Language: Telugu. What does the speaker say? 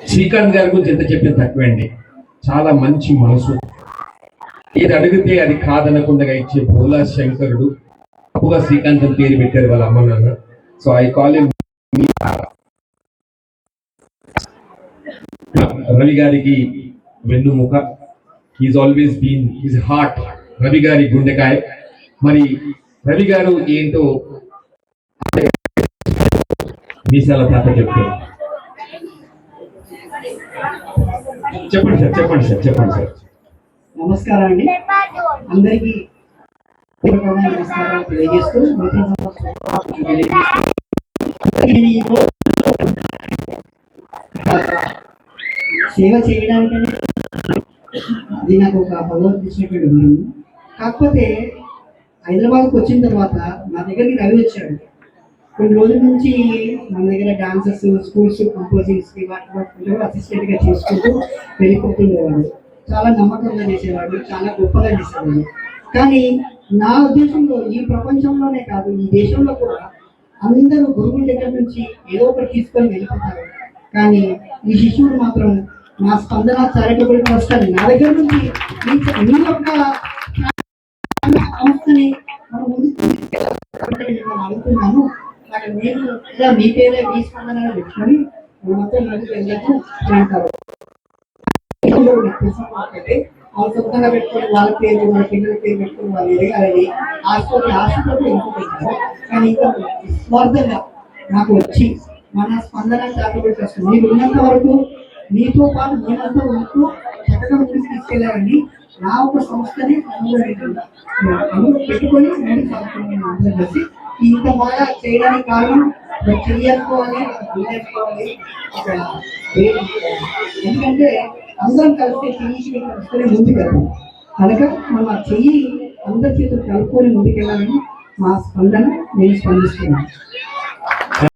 శ్రీకాంత్ గారి గురించి ఎంత చెప్పిన తక్కువండి. చాలా మంచి మనసు, ఏది అడిగితే అది కాదనకుండా ఇచ్చే భోలా శంకరుడు. తప్పుగా శ్రీకాంత్ అని పేరు పెట్టారు వాళ్ళ అమ్మ నాన్న. So I call him Ravi గారికి వెన్నుముక. He's always been his heart. Ravi గారి గుండెకాయ. మరి రవి గారు ఏంటో మీసాల తాత చెప్తారు. చెప్పండి సార్, చెప్పండి సార్, చెప్పండి సార్. నమస్కారం అండి అందరికీ. నమస్కారం తెలియజేస్తూ సేవ చేయడానికనే అది నాకు ఒక భగవంతుడు ఇచ్చినటువంటి గురువు. కాకపోతే హైదరాబాద్కి వచ్చిన తర్వాత నా దగ్గరికి రవి వచ్చాడు. కొన్ని రోజుల నుంచి మన దగ్గర డాన్సెస్, స్కూల్స్, కంపోజింగ్స్కి వాటి అసిస్టెంట్గా చేసుకుంటూ వెళ్ళిపోతుండేవాడు. చాలా నమ్మకంగా చేసేవాడు, చాలా గొప్పగా చేసేవాడు. కానీ నా ఉద్దేశంలో ఈ ప్రపంచంలోనే కాదు, ఈ దేశంలో కూడా అందరూ గురువుల దగ్గర నుంచి ఏదో ఒకటి తీసుకొని వెళ్ళిపోతారు. కానీ ఈ శిష్యుడు మాత్రం నా స్పందన చారిటబుల్ ట్రస్ట్ అని నా దగ్గర నుంచి మీ యొక్క సంస్థని మనం అడుగుతున్నాను. నేను ఇలా మీ పేరే మీ స్పందన పెట్టుకొని మొత్తం నడిచి వెళ్ళచ్చు అంటారు. వాళ్ళు సొంతంగా పెట్టుకొని వాళ్ళ పేరు, వాళ్ళ పిల్లల పేరు పెట్టుకుని వాళ్ళు ఎదగాలని ఆశతో వెళ్ళిపోతారు. కానీ ఇంకా స్వార్థంగా నాకు వచ్చి మన స్పందన చారిటబుల్ ట్రస్ట్ మీరు ఉన్నంత వరకు మీతో పాటు మేమంతా ఉంటూ చక్కగా ముందుకు తీసుకెళ్ళాలని నా ఒక సంస్థని అందులో పెట్టుకొని ముందుకు కలిసి ఇంత బాగా చేయడానికి కారణం చెయ్యాలి, ఎందుకంటే అందరం కలిసి చెయ్యి కలిస్తేనే ముందుకెళ్తాం. కనుక మనం చెయ్యి అందరి చేతులు కలుపుకొని ముందుకెళ్ళాలని మా స్పందన నేను స్పందిస్తున్నాను.